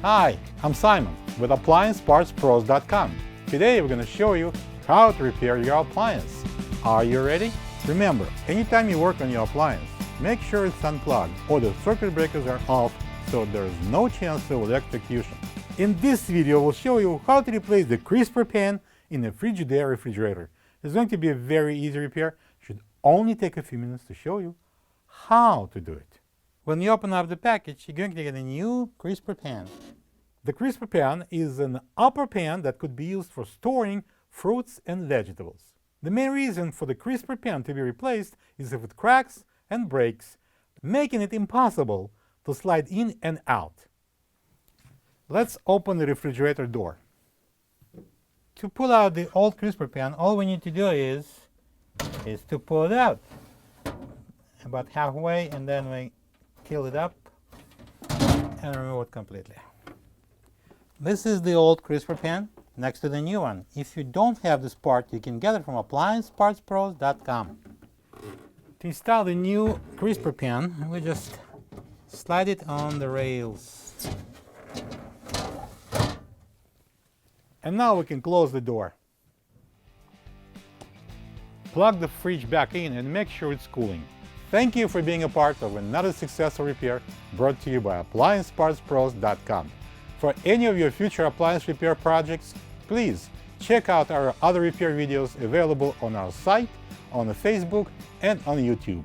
Hi, I'm Simon with AppliancePartsPros.com. Today we're going to show you how to repair your appliance. Are you ready? Remember, anytime you work on your appliance, make sure it's unplugged or the circuit breakers are off so there is no chance of electrocution. In this video, we'll show you how to replace the crisper pan in a Frigidaire refrigerator. It's going to be a very easy repair. It should only take a few minutes to show you how to do it. When you open up the package, you're going to get a new crisper pan. The crisper pan is an upper pan that could be used for storing fruits and vegetables. The main reason for the crisper pan to be replaced is if it cracks and breaks, making it impossible to slide in and out. Let's open the refrigerator door. To pull out the old crisper pan, all we need to do is to pull it out about halfway, and then we fill it up and remove it completely. This is the old crisper pan next to the new one. If you don't have this part, you can get it from AppliancePartsPros.com. To install the new crisper pan, we just slide it on the rails. And now we can close the door. Plug the fridge back in and make sure it's cooling. Thank you for being a part of another successful repair brought to you by AppliancePartsPros.com. For any of your future appliance repair projects, please check out our other repair videos available on our site, on Facebook, and on YouTube.